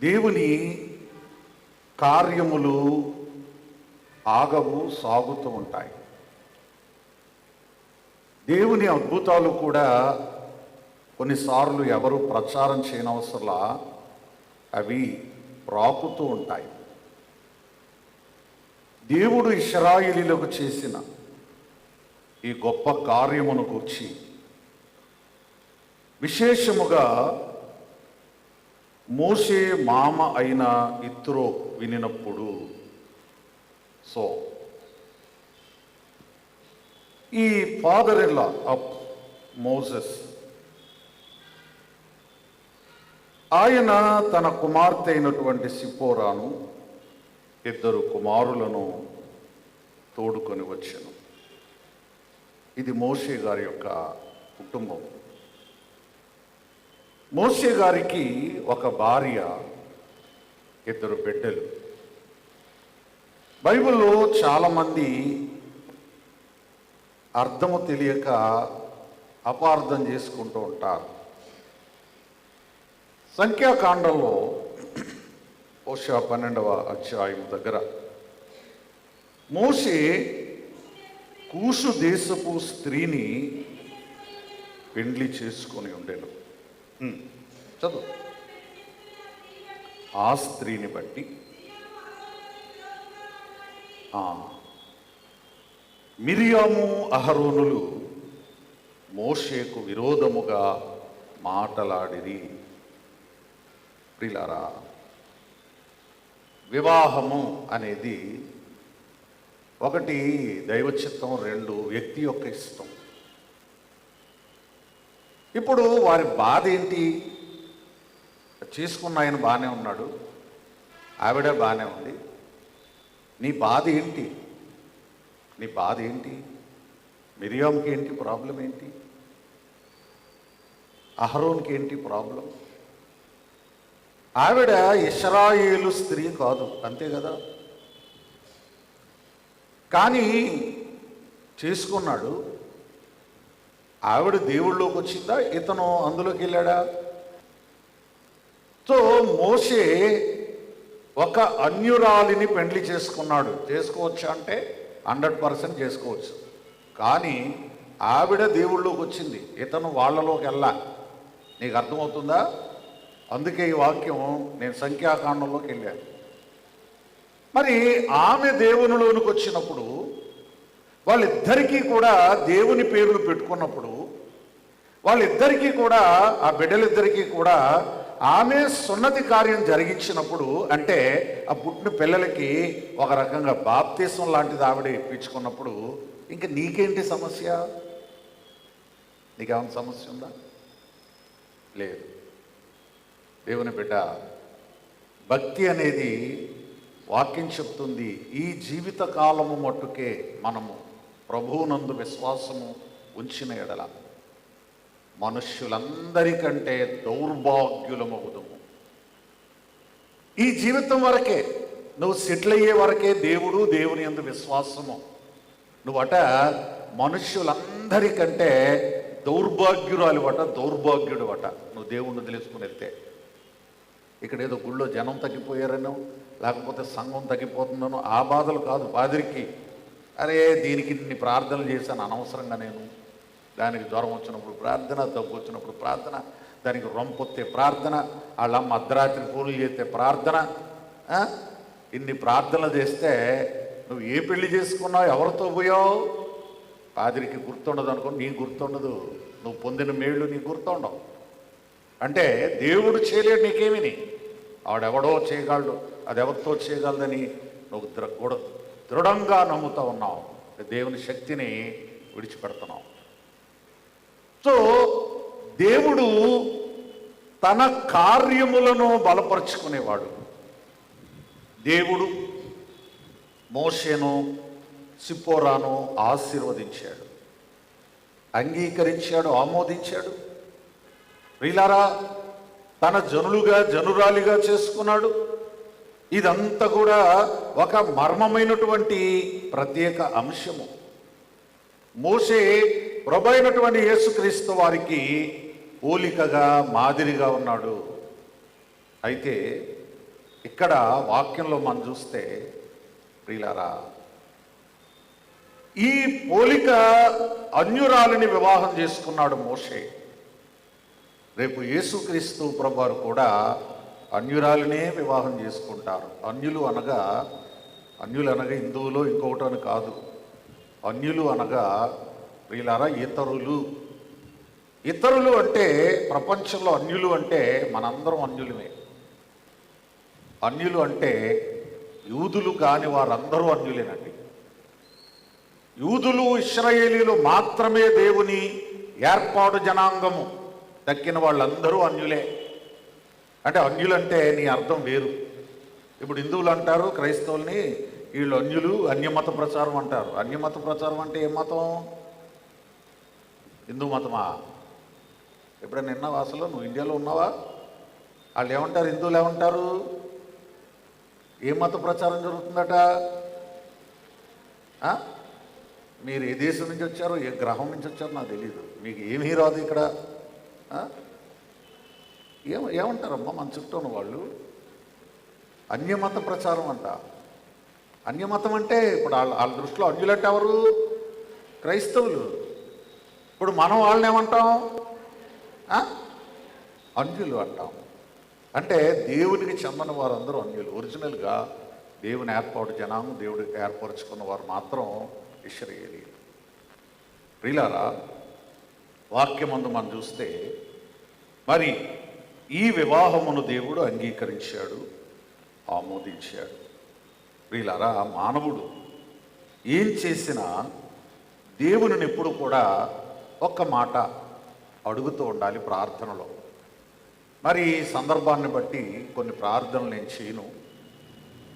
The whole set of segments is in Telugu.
దేవుని కార్యములు ఆగవు, సాగుతూ ఉంటాయి. దేవుని అద్భుతాలు కూడా కొన్నిసార్లు ఎవరు ప్రచారం చేయనవసరంలా అవి రాకుతూ ఉంటాయి. దేవుడు ఇశ్రాయేలీయులకు చేసిన ఈ గొప్ప కార్యమును గూర్చి విశేషముగా మోషే మామ అయిన యిత్రో వినినప్పుడు, సో ఈ father in law of Moses ఆయన తన కుమార్తె అయినటువంటి సిప్పోరాను, ఇద్దరు కుమారులను తోడుకొని వచ్చాను. ఇది మోషే గారి యొక్క కుటుంబం. మోషే గారికి ఒక భార్య, ఇద్దరు బిడ్డలు. బైబిల్లో చాలామంది అర్థము తెలియక అపార్థం చేసుకుంటూ ఉంటారు. సంఖ్యాకాండంలో బహుశా 12వ అధ్యాయం దగ్గర మోషే కూషు దేశపు స్త్రీని పెండ్లి చేసుకొని ఉండెను. చదువు. ఆ స్త్రీని బట్టి మిరియాము అహరోనులు మోషేకు విరోధముగా మాటలాడిరి. ప్రియులారా, వివాహము అనేది ఒకటి దైవ చిత్తం, రెండు వ్యక్తి యొక్క ఇష్టం. ఇప్పుడు వారి బాధ ఏంటి? చేసుకున్న ఆయన బాగానే ఉన్నాడు, ఆవిడ బాగానే ఉంది. నీ బాధ ఏంటి? నీ బాధ ఏంటి? మిరియాముకి ఏంటి ప్రాబ్లం? ఏంటి అహరోన్కి ఏంటి ప్రాబ్లం? ఆవిడ ఇశ్రాయేలు స్త్రీ కాదు, అంతే కదా. కానీ చేసుకున్నాడు. ఆవిడ దేవుళ్ళలోకి వచ్చిందా, ఇతను అందులోకి వెళ్ళాడా? సో మోషే ఒక అన్యురాలిని పెండ్లి చేసుకున్నాడు. చేసుకోవచ్చు అంటే 100% చేసుకోవచ్చు. కానీ ఆవిడ దేవుళ్ళలోకి వచ్చింది, ఇతను వాళ్ళలోకి వెళ్ళా. నీకు అర్థమవుతుందా? అందుకే ఈ వాక్యం నేను సంఖ్యాకాండంలోకి వెళ్ళాను. మరి ఆమె దేవునిలోనికి వచ్చినప్పుడు, వాళ్ళిద్దరికీ కూడా దేవుని పేర్లు పెట్టుకున్నప్పుడు, వాళ్ళిద్దరికీ కూడా, ఆ బిడ్డలిద్దరికీ కూడా ఆమె సున్నతి కార్యం జరిగించినప్పుడు, అంటే ఆ పుట్టిన పిల్లలకి ఒక రకంగా బాప్తీసం లాంటిది ఆవిడ ఇప్పించుకున్నప్పుడు, ఇంకా నీకేంటి సమస్య? నీకేమైనా సమస్య ఉందా? లేదు. దేవుని బిడ్డ, భక్తి అనేది వాక్యం చెప్తుంది, ఈ జీవిత కాలము మట్టుకే మనము ప్రభువునందు విశ్వాసము ఉంచిన ఎడల మనుష్యులందరికంటే దౌర్భాగ్యులమవుదుము. ఈ జీవితం వరకే, నువ్వు సెటిల్ అయ్యే వరకే దేవుడు, దేవుని యందు విశ్వాసము. నువ్వట మనుష్యులందరికంటే దౌర్భాగ్యురాలు అట, దౌర్భాగ్యుడు అట, నువ్వు దేవుణ్ణి తెలుసుకుని వెళ్తే. ఇక్కడ ఏదో గుళ్ళో జనం తగ్గిపోయారనో, లేకపోతే సంఘం తగ్గిపోతుందనో ఆ బాధలు కాదు పాదిరికి. అరే దీనికి ఇన్ని ప్రార్థనలు చేశాను అనవసరంగా నేను, దానికి జ్వరం వచ్చినప్పుడు ప్రార్థన, దగ్గు వచ్చినప్పుడు ప్రార్థన, దానికి రొంపొత్తే ప్రార్థన, వాళ్ళమ్మ అర్ధరాత్రి పూలు చేస్తే ప్రార్థన. ఇన్ని ప్రార్థనలు చేస్తే నువ్వు ఏ పెళ్లి చేసుకున్నావు, ఎవరితో పోయావు? పాదిరికి గుర్తుండదు అనుకో, నీకు గుర్తుండదు. నువ్వు పొందిన మేళ్ళు నీకు గుర్తుండవు. అంటే దేవుడు చేయలేడు నీకేమిని, ఆవిడెవడో చేయగలడు, అది ఎవరితో చేయగలదని నువ్వు దృఢంగా నమ్ముతూ ఉన్నావు. దేవుని శక్తిని విడిచిపెడుతున్నావు. సో దేవుడు తన కార్యములను బలపరుచుకునేవాడు. దేవుడు మోషేను, సిప్పోరాను ఆశీర్వదించాడు, అంగీకరించాడు, ఆమోదించాడు. ప్రియులారా, తన జనులుగా, జనురాలిగా చేసుకున్నాడు. ఇదంతా కూడా ఒక మర్మమైనటువంటి ప్రత్యేక అంశము. మోషే ప్రభు అయినటువంటి యేసుక్రీస్తు వారికి పోలికగా, మాదిరిగా ఉన్నాడు. అయితే ఇక్కడ వాక్యంలో మనం చూస్తే ప్రియులారా, ఈ పోలిక అన్యురాలిని వివాహం చేసుకున్నాడు మోషే. రేపు యేసుక్రీస్తు ప్రభువారు కూడా అన్యురాలినే వివాహం చేసుకుంటారు. అన్యులు అనగా హిందువులో ఇంకొకటి అని కాదు. అన్యులు అనగా ప్రియులారా ఇతరులు అంటే ప్రపంచంలో అన్యులు అంటే మనందరం అన్యులమే. అన్యులు అంటే యూదులు కాని వారందరూ అన్యులేనండి. యూదులు ఇశ్రాయేలీలు మాత్రమే దేవుని ఏర్పాటు జనాంగము, దక్కిన వాళ్ళందరూ అన్యులే. అంటే అన్యులంటే నీ అర్థం వేరు. ఇప్పుడు హిందువులు అంటారు క్రైస్తవుల్ని, వీళ్ళు అన్యులు, అన్యమత ప్రచారం అంటారు. అన్యమత ప్రచారం అంటే ఏ మతం? హిందూ మతమా? ఎప్పుడైనా విన్నావా? అసలు నువ్వు ఇండియాలో ఉన్నావా? వాళ్ళు ఏమంటారు? హిందువులు ఏమంటారు? ఏ మత ప్రచారం జరుగుతుందట? మీరు ఏ దేశం నుంచి వచ్చారో, ఏ గ్రహం నుంచి వచ్చారో నాకు తెలియదు. మీకు ఏమీ రాదు ఇక్కడ. ఏమంటారమ్మా మన చుట్టూ ఉన్న వాళ్ళు? అన్యమత ప్రచారం అంట. అన్యమతం అంటే ఇప్పుడు వాళ్ళ దృష్టిలో అన్యులంటే ఎవరు? క్రైస్తవులు. ఇప్పుడు మనం వాళ్ళని ఏమంటాం? అన్యులు అంటాం. అంటే దేవునికి చెందని వారందరూ అన్యులు. ఒరిజినల్గా దేవుని ఏర్పాటు జనాంగం, దేవుడు ఏర్పరచుకున్న వారు మాత్రం ఇశ్రాయేలీయులు. ప్రియులారా, వాక్యమందు మనం చూస్తే మరి ఈ వివాహమును దేవుడు అంగీకరించాడు, ఆమోదించాడు. ప్రియులారా, మానవుడు ఏం చేసినా దేవునిని ఎప్పుడు కూడా ఒక్క మాట అడుగుతూ ఉండాలి ప్రార్థనలో. మరి సందర్భాన్ని బట్టి కొన్ని ప్రార్థనలు నేను చేయను,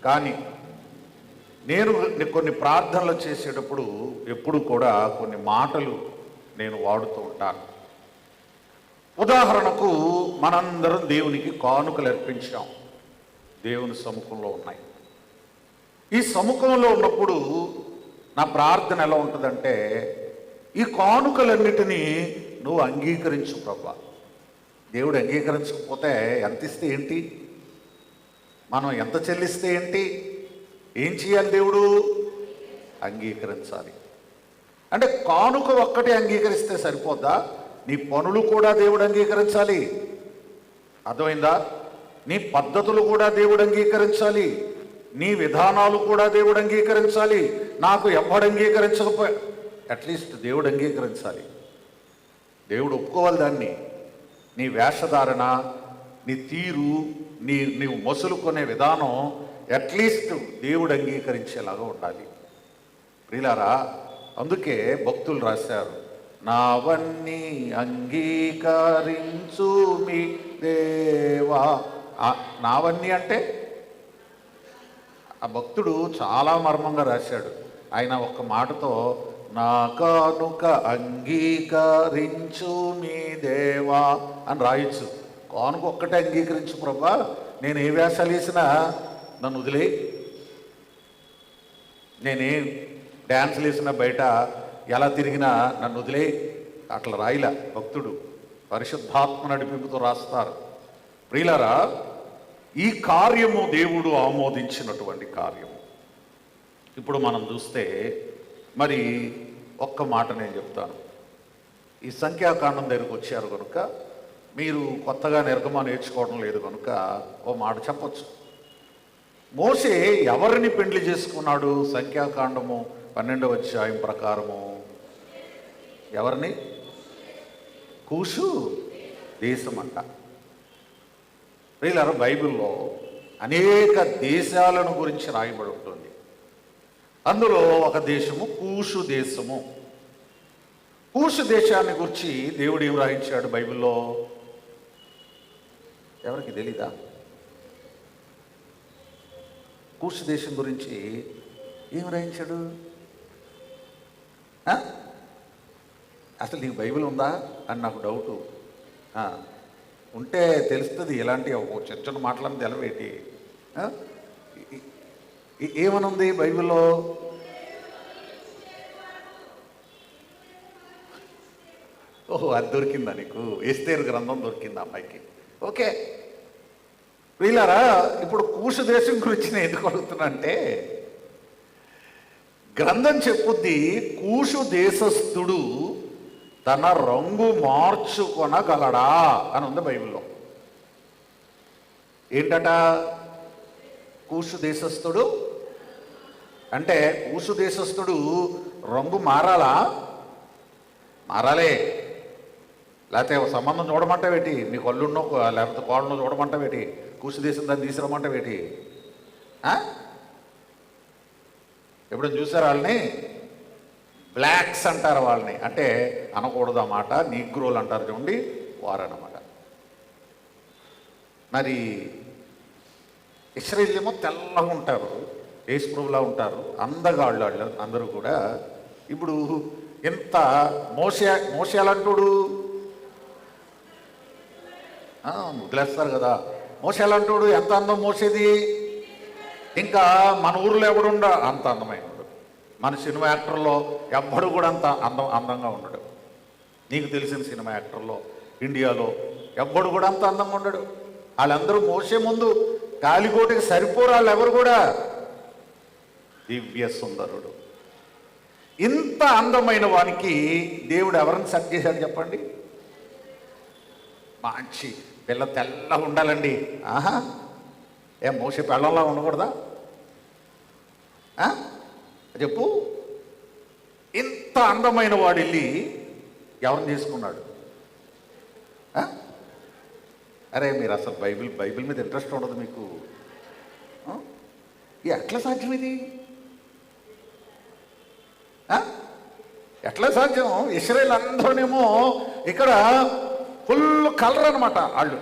కానీ నేను కొన్ని ప్రార్థనలు చేసేటప్పుడు ఎప్పుడు కూడా కొన్ని మాటలు నేను వాడుతూ ఉంటాను. ఉదాహరణకు, మనందరం దేవునికి కానుకలు అర్పించాం, దేవుని సముఖంలో ఉన్నాయి. ఈ సముఖంలో ఉన్నప్పుడు నా ప్రార్థన ఎలా ఉంటుందంటే, ఈ కానుకలన్నిటినీ నువ్వు అంగీకరించు ప్రభా. దేవుడు అంగీకరించకపోతే ఎంత ఇస్తే ఏంటి, మనం ఎంత చెల్లిస్తే ఏంటి, ఏం చేయాలి? దేవుడు అంగీకరించాలి. అంటే కానుక ఒక్కటే అంగీకరిస్తే సరిపోద్దా? నీ పనులు కూడా దేవుడు అంగీకరించాలి. అర్థమైందా? నీ పద్ధతులు కూడా దేవుడు అంగీకరించాలి, నీ విధానాలు కూడా దేవుడు అంగీకరించాలి. నాకు ఎవడు అంగీకరించకపోయా, అట్లీస్ట్ దేవుడు అంగీకరించాలి. దేవుడు ఒప్పుకోవాలి దాన్ని. నీ వేషధారణ, నీ తీరు, నీవు మసులుకునే విధానం అట్లీస్ట్ దేవుడు అంగీకరించేలాగా ఉండాలి. ప్రియులారా, అందుకే భక్తులు రాశారు, నావన్నీ అంగీకరించు మీ దేవా. నావన్నీ అంటే ఆ భక్తుడు చాలా మర్మంగా రాశాడు. ఆయన ఒక్క మాటతో నా కానుక అంగీకరించు మీ దేవా అని రాయొచ్చు. కానుక ఒక్కటే అంగీకరించు ప్రభా, నేను ఏ వేషాలు వేసినా నన్ను వదిలే, నేనేం డ్యాన్సులు వేసినా, బయట ఎలా తిరిగినా నన్ను వదిలే, అట్లా రాయిలా భక్తుడు. పరిశుద్ధాత్మ నడిపింపుతో రాస్తారు. ప్రియులారా, ఈ కార్యము దేవుడు ఆమోదించినటువంటి కార్యము. ఇప్పుడు మనం చూస్తే మరి ఒక్క మాట నేను చెప్తాను. ఈ సంఖ్యాకాండం దగ్గరకు వచ్చారు కనుక, మీరు కొత్తగా నిర్గమా నేర్చుకోవడం లేదు కనుక ఓ మాట చెప్పచ్చు. మోషే ఎవరిని పెండ్లి చేసుకున్నాడు? సంఖ్యాకాండము 12వ అధ్యాయం ప్రకారము ఎవరిని? కూషు దేశం అంట. ప్రియులారా, బైబిల్లో అనేక దేశాలను గురించి రాయబడి ఉంటుంది. అందులో ఒక దేశము కూషు దేశము. కూషు దేశాన్ని గురించి దేవుడు ఏం రాయించాడు బైబిల్లో? ఎవరికి తెలీదా? కూషు దేశం గురించి ఏం రాయించాడు? అసలు నీకు బైబిల్ ఉందా అని నాకు డౌటు. ఉంటే తెలుస్తుంది. ఇలాంటి ఒక చర్చను మాట్లాడిన తెలవేటి ఏమనుంది బైబిల్లో? ఓహో, అది దొరికిందా నీకు? ఎస్తేరు గ్రంథం దొరికిందా అమ్మాయికి? ఓకే, వీళ్ళారా, ఇప్పుడు కూషు దేశం గురించి నేను ఎందుకు అడుగుతున్నా గ్రంథం చెప్పుద్ది కూషు దేశస్థుడు తన రంగు మార్చుకొనగలడా అని ఉంది బైబిల్లో. ఏంటట కూషు దేశస్థుడు అంటే? కూషు దేశస్థుడు రంగు మారాలే. లేకపోతే సంబంధం చూడమంటావేటి? మీ కళ్ళున్నో లేకపోతే కోళ్ళను చూడమంటావేటి? కూషు దేశం దాన్ని తీసుకురమ్మంటావేటి? ఎప్పుడైనా చూసారు వాళ్ళని? బ్లాక్స్ అంటారు వాళ్ళని, అంటే అనకూడదు అన్నమాట, నీగ్రోలు అంటారు చూడండి, వారన్నమాట. మరి ఇశ్రాయేలు ఏమో తెల్లగా ఉంటారు, యేసుప్రభులా ఉంటారు, అందగాళ్ళు వాళ్ళు అందరూ కూడా. ఇప్పుడు ఇంత మోషే ఎలాంటోడు? వదిలేస్తారు కదా. మోషే ఎలాంటోడు? ఎంత అందం మోసేది! ఇంకా మన ఊరిలో ఎవడుండ అంత అందమైనడు. మన సినిమా యాక్టర్లో ఎవ్వడు కూడా అంత అందంగా ఉండడు. నీకు తెలిసిన సినిమా యాక్టర్లో ఇండియాలో ఎవ్వడు కూడా అంత అందంగా ఉండడు. వాళ్ళందరూ మోసే ముందు కాలికోటికి సరిపోరు వాళ్ళు ఎవరు కూడా. దివ్య సుందరుడు. ఇంత అందమైన వానికి దేవుడు ఎవరిని సెట్ చేశాడు చెప్పండి? మంచి పిల్ల తెల్లగా ఉండాలండి. మోసే పెళ్ళంలా ఉండకూడదా? చెప్పు. ఇంత అందమైన వాడు వెళ్ళి ఎవరిని చేసుకున్నాడు? అరే మీరు అసలు బైబిల్ మీద ఇంట్రెస్ట్ ఉండదు మీకు. ఎట్లా సాధ్యం ఇది? ఎట్లా సాధ్యం? ఇశ్రాయేలు అందరూనేమో ఇక్కడ ఫుల్ కలర్ అనమాట. వాళ్ళు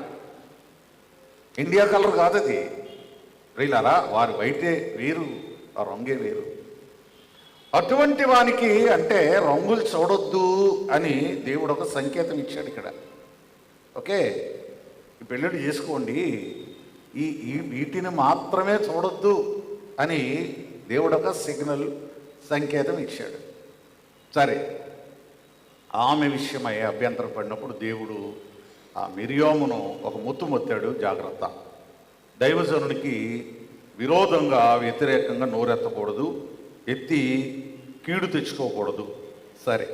ఇండియా కలర్ కాదు అది. వీళ్ళారా, వారి వైటే వేరు, ఆ రంగే వేరు. అటువంటి వానికి అంటే రంగులు చూడొద్దు అని దేవుడు ఒక సంకేతం ఇచ్చాడు ఇక్కడ. ఓకే, ఈ పెళ్ళిళ్ళు చేసుకోండి, ఈ వీటిని మాత్రమే చూడొద్దు అని దేవుడు ఒక సిగ్నల్ సంకేతం ఇచ్చాడు. సరే, ఆమె విషయమై అభ్యంతరం పడినప్పుడు దేవుడు ఆ మిరియామును ఒక ముత్తు మొత్తాడు. జాగ్రత్త, దైవజనుడికి విరోధంగా వ్యతిరేకంగా నోరెత్తకూడదు, ఎత్తి కీడు తెచ్చుకోకూడదు. సరే,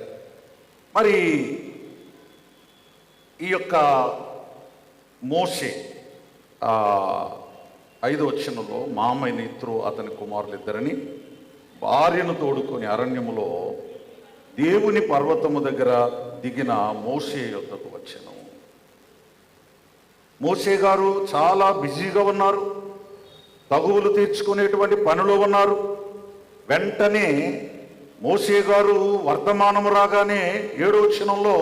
మరి ఈ యొక్క మోషే 5వ వచనంలో మామయ్య ఇత్రో అతని కుమారులిద్దరిని భార్యను తోడుకొని అరణ్యములో దేవుని పర్వతము దగ్గర దిగిన మోషే యొద్దకు వచ్చెను. మోషే గారు చాలా బిజీగా ఉన్నారు, తగువులు తీర్చుకునేటువంటి పనిలో ఉన్నారు. వెంటనే మోషే గారు వర్తమానము రాగానే 7వ వచనంలో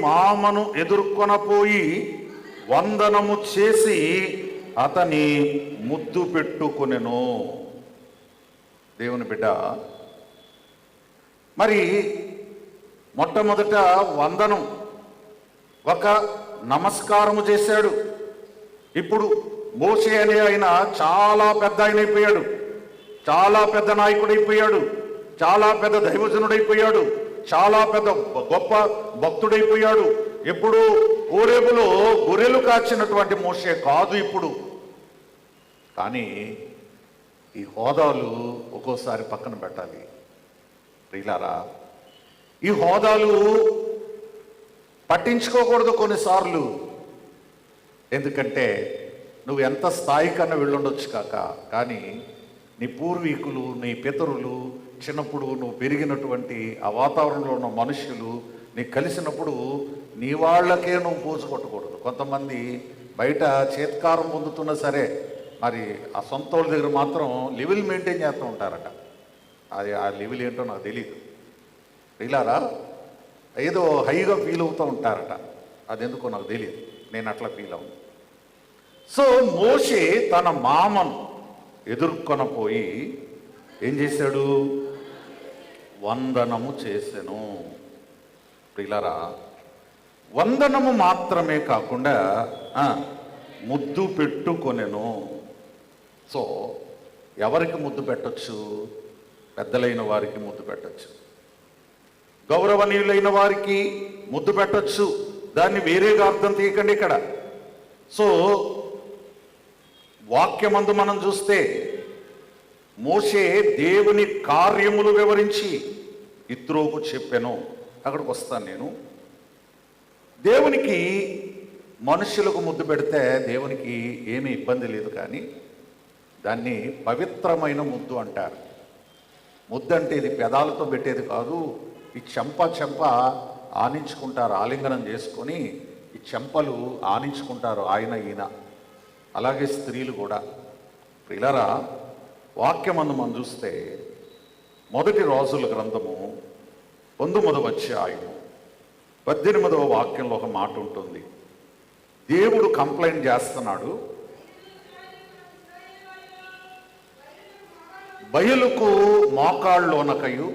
మామను ఎదుర్కొనపోయి వందనము చేసి అతని ముద్దు పెట్టుకొనెను. దేవుని బిడ్డ, మరి మొట్టమొదట వందనం, ఒక నమస్కారము చేశాడు. ఇప్పుడు మోషే అనే ఆయన చాలా పెద్ద ఆయన అయిపోయాడు, చాలా పెద్ద నాయకుడైపోయాడు, చాలా పెద్ద దైవజనుడైపోయాడు, చాలా పెద్ద గొప్ప భక్తుడైపోయాడు. ఎప్పుడు ఓరేబులో గొర్రెలు కాచినటువంటి మోషే కాదు ఇప్పుడు. కానీ ఈ హోదాలు ఒక్కోసారి పక్కన పెట్టాలి ప్రియులారా. ఈ హోదాలు పట్టించుకోకూడదు కొన్నిసార్లు. ఎందుకంటే నువ్వు ఎంత స్థాయి కన్నా వెళ్ళుండొచ్చు కానీ నీ పూర్వీకులు, నీ పితరులు, చిన్నప్పుడు నువ్వు పెరిగినటువంటి ఆ వాతావరణంలో ఉన్న మనుషులు నీకు కలిసినప్పుడు నీ వాళ్ళకే నువ్వు పూజ కొట్టకూడదు. కొంతమంది బయట చేత్కారం పొందుతున్నా సరే, మరి ఆ సొంత వాళ్ళ దగ్గర మాత్రం లెవెల్ మెయింటైన్ చేస్తూ ఉంటారట. అది ఆ లెవెల్ ఏంటో నాకు తెలియదు. ఇలారా ఏదో హైగా ఫీల్ అవుతూ ఉంటారట, అది ఎందుకో నాకు తెలియదు, నేను అట్లా ఫీల్ అవును. సో మోషే తన మామను ఎదుర్కొనపోయి ఏం చేశాడు? వందనము చేసెను. ప్రియులారా, వందనము మాత్రమే కాకుండా ముద్దు పెట్టుకొనెను. సో ఎవరికి ముద్దు పెట్టచ్చు? పెద్దలైన వారికి ముద్దు పెట్టచ్చు, గౌరవనీయులైన వారికి ముద్దు పెట్టచ్చు. దాన్ని వేరేగా అర్థం తీయకండి. ఇక్కడ సో వాక్యమందు మనం చూస్తే మోషే దేవుని కార్యములు వివరించి ఇత్రోకు చెప్పాను. అక్కడికి వస్తాను నేను. దేవునికి మనుషులకు ముద్దు పెడితే దేవునికి ఏమీ ఇబ్బంది లేదు, కానీ దాన్ని పవిత్రమైన ముద్దు అంటారు. ముద్దు అంటే ఇది పెదాలతో పెట్టేది కాదు. ఈ చెంప ఆనించుకుంటారు, ఆలింగనం చేసుకొని ఈ చెంపలు ఆనించుకుంటారు ఆయన ఈయన. అలాగే స్త్రీలు కూడా. ప్రియులారా, వాక్యమందు మనం చూస్తే మొదటి రాజుల గ్రంథము 9వ అధ్యాయము 18వ వాక్యంలో ఒక మాట ఉంటుంది. దేవుడు కంప్లైంట్ చేస్తున్నాడు, బయలుకు మోకాళ్ళలోనకయు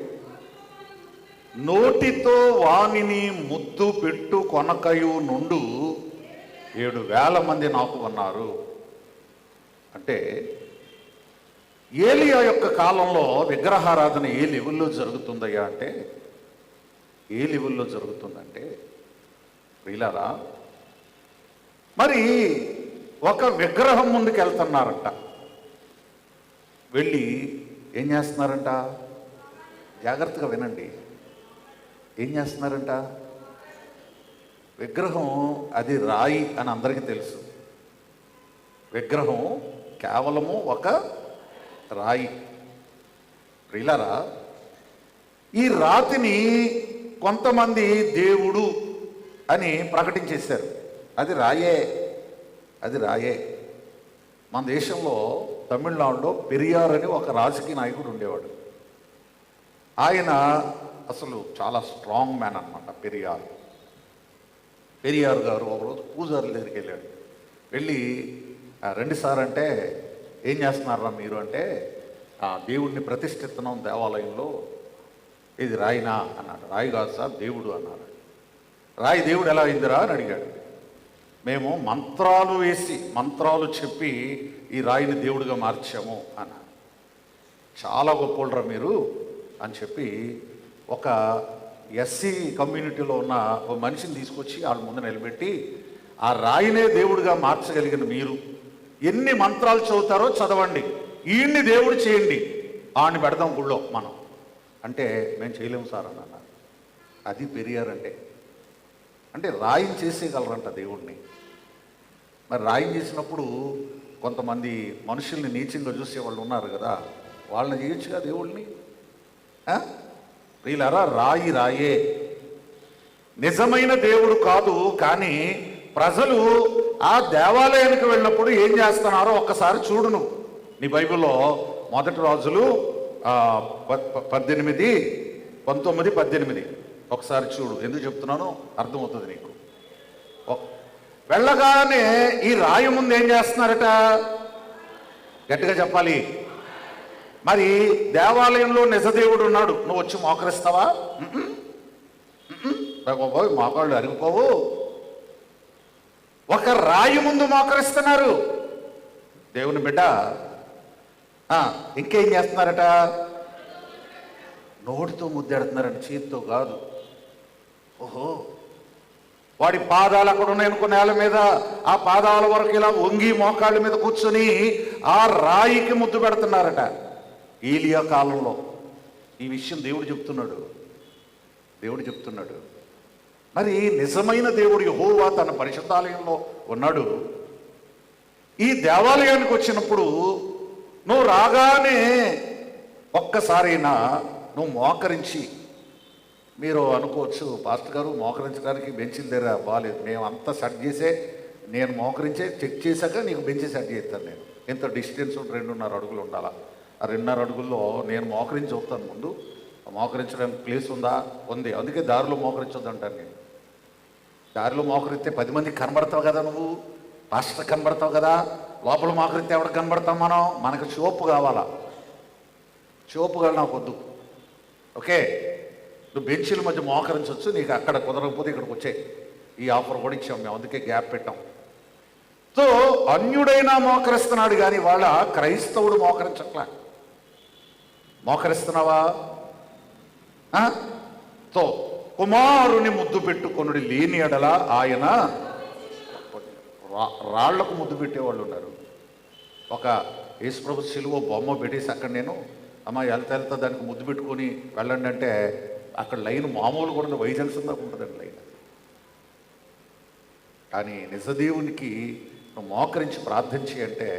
నోటితో వానిని ముద్దు పెట్టు కొనకయు నుండు 7,000 మంది నాకు ఉన్నారు. అంటే ఏలియా యొక్క కాలంలో విగ్రహారాధన ఏ లెవెల్లో జరుగుతుందయ్యా అంటే, ఏ లెవెల్లో జరుగుతుందంటే ప్రియులారా, మరి ఒక విగ్రహం ముందుకు వెళ్తున్నారంట. వెళ్ళి ఏం చేస్తున్నారంట? జాగ్రత్తగా వినండి. ఏం చేస్తున్నారంట? విగ్రహం అది రాయి అని అందరికీ తెలుసు. విగ్రహం కేవలము ఒక రాయి. ప్రియులారా, ఈ రాతిని కొంతమంది దేవుడు అని ప్రకటించేశారు. అది రాయే, అది రాయే. మన దేశంలో తమిళనాడులో పెరియార్ అని ఒక రాజకీయ నాయకుడు ఉండేవాడు. ఆయన అసలు చాలా స్ట్రాంగ్ మ్యాన్ అనమాట. పెరియార్ గారు ఒకరోజు పూజారుల దగ్గరికి వెళ్ళాడు. వెళ్ళి రండి సార్ అంటే, ఏం చేస్తున్నారా మీరు అంటే, దేవుడిని ప్రతిష్ఠిస్తున్నాం దేవాలయంలో. ఇది రాయినా అన్నాడు. రాయి కాదు సార్, దేవుడు అన్నారు. రాయి దేవుడు ఎలా అయిందిరా అని అడిగాడు. మేము మంత్రాలు వేసి మంత్రాలు చెప్పి ఈ రాయిని దేవుడిగా మార్చాము అన్నారు. చాలా గొప్పోళ్ళరా మీరు అని చెప్పి ఒక ఎస్సీ కమ్యూనిటీలో ఉన్న ఒక మనిషిని తీసుకొచ్చి వాళ్ళ ముందు నిలబెట్టి, ఆ రాయినే దేవుడిగా మార్చగలిగిన మీరు ఎన్ని మంత్రాలు చదువుతారో చదవండి, ఈయన్ని దేవుడు చేయండి, ఆడిని పెడదాం గుళ్ళో మనం అంటే, మేము చేయలేము సార్ అని అన్నారు. అది పెరియార్ అంటే రాయిని చేసేయగలరంట దేవుడిని. మరి రాయిని చేసినప్పుడు కొంతమంది మనుషుల్ని నీచంగా చూసే వాళ్ళు ఉన్నారు కదా, వాళ్ళని చేయొచ్చుగా దేవుడిని. వీళ్ళరా రాయి రాయే, నిజమైన దేవుడు కాదు. కానీ ప్రజలు ఆ దేవాలయానికి వెళ్ళినప్పుడు ఏం చేస్తున్నారో ఒక్కసారి చూడు నువ్వు. నీ బైబిల్లో మొదటి రాజులు 18, 19, 18 ఒకసారి చూడు. ఎందుకు చెప్తున్నానో అర్థమవుతుంది నీకు. వెళ్ళగానే ఈ రాయి ముందు ఏం చేస్తున్నారట? గట్టిగా చెప్పాలి. మరి దేవాలయంలో నిజదేవుడు ఉన్నాడు, నువ్వు వచ్చి మోకరిస్తావా? మోకాళ్ళు అరిగిపోవు. ఒక రాయి ముందు మోకరిస్తున్నారు. దేవుని బిడ్డ ఇంకేం చేస్తున్నారట? నోటితో ముద్దెడుతున్నారట, చేతితో కాదు. ఓహో, వాడి పాదాలు అక్కడ ఉన్నాయనుకో నేల మీద, ఆ పాదాల వరకు ఇలా వంగి మోకాళ్ళ మీద కూర్చొని ఆ రాయికి ముద్దు పెడుతున్నారట. ఏలియా కాలంలో ఈ విషయం దేవుడు చెప్తున్నాడు. మరి నిజమైన దేవుడు యెహోవా తన పరిశుద్ధాలయంలో ఉన్నాడు. ఈ దేవాలయానికి వచ్చినప్పుడు నువ్వు రాగానే ఒక్కసారైనా నువ్వు మోకరించి, మీరు అనుకోవచ్చు పాస్టర్ గారు మోకరించడానికి బెంచీల దగ్గర బాగాలేదు, మేము అంతా సెట్ చేసే, నేను మోకరించే చెక్ చేశాక నీకు బెంచి సెట్ చేస్తాను. నేను ఎంత డిస్టెన్స్ 2.5 అడుగులు ఉండాలా. ఆ 2.5 అడుగుల్లో నేను మోకరించి వస్తాను. ముందు మోకరించడానికి ప్లేస్ ఉందా? ఉంది. అందుకే దారిలో మోకరించొద్దు అంటాను నేను. దారిలో మోకరిస్తే 10 మందికి కనబడతావు కదా, నువ్వు పాస్టర్ కనబడతావు కదా. లోపల మోకరిస్తే ఎవరికి కనబడతాం మనం? మనకు షోపు కావాలా? షోపుగా నాకు వద్దు. ఓకే, నువ్వు బెంచీల మధ్య మోకరించవచ్చు, నీకు అక్కడ కుదరకపోతే ఇక్కడికి వచ్చాయి. ఈ ఆఫర్ కూడా ఇచ్చాం మేము, అందుకే గ్యాప్ పెట్టాం. సో అన్యుడైనా మోకరిస్తున్నాడు కానీ వాళ్ళ క్రైస్తవుడు మోకరించట్లా. మోకరిస్తున్నావా? సో కుమారుని ముద్దు పెట్టుకొనుడి లేని ఎడల ఆయన రాళ్లకు ముద్దు పెట్టేవాళ్ళు ఉన్నారు. ఒక యేసుప్రభు శిలువ బొమ్మ పెట్టేసి అక్కడ నేను అమ్మ వెళ్తా దానికి ముద్దు పెట్టుకొని వెళ్ళండి అంటే అక్కడ లైన్ మామూలు కూడా వైజంక్షన్ దాకా ఉంటుందండి లైన్. కానీ నిజదేవునికి నువ్వు మోకరించి ప్రార్థన చేయంటే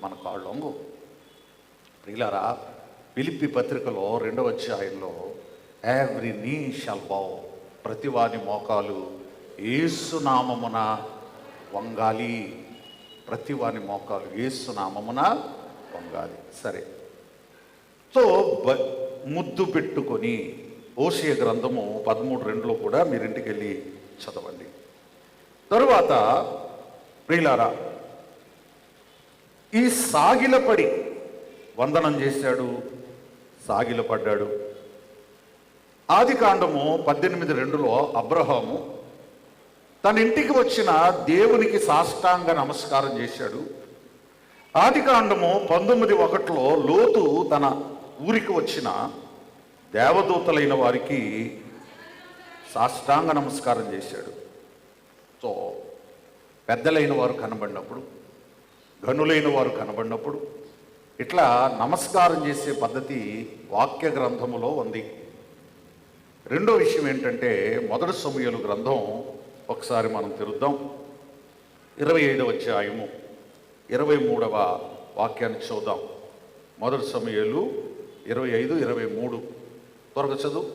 మన కాళ్ళు లొంగు. ప్రియులారా, ఫిలిప్పీ పత్రికలో 2వ అధ్యాయంలో ఎవ్రీ నీ షల్ బౌ, ప్రతివాని మోకాలు యేసు నామమున వంగాలి. ప్రతివాని మోకాలు యేసు నామమున వంగాలి. సరే, సో ముద్దు పెట్టుకొని హోషేయ గ్రంథము 13:2లో కూడా మీరు ఇంటికి వెళ్ళి చదవండి. తరువాత ప్రియులారా, ఈ సాగిలపడి వందనం చేశాడు, సాగిలపడ్డాడు. ఆదికాండము 18:2లో అబ్రహాము తన ఇంటికి వచ్చిన దేవునికి సాష్టాంగ నమస్కారం చేశాడు. ఆదికాండము 19:1లో లోతు తన ఊరికి వచ్చిన దేవదూతలైన వారికి సాష్టాంగ నమస్కారం చేశాడు. సో పెద్దలైన వారు కనబడినప్పుడు, గనులైన వారు కనబడినప్పుడు ఇట్లా నమస్కారం చేసే పద్ధతి వాక్య గ్రంథములో ఉంది. రెండో విషయం ఏంటంటే 1 సమూయేలు గ్రంథం ఒకసారి మనం తిరుద్దాం. 25వ అధ్యాయము 23వ వాక్యాన్ని చూద్దాం. 1 సమూయేలు 25:23 త్వరగా చదువు.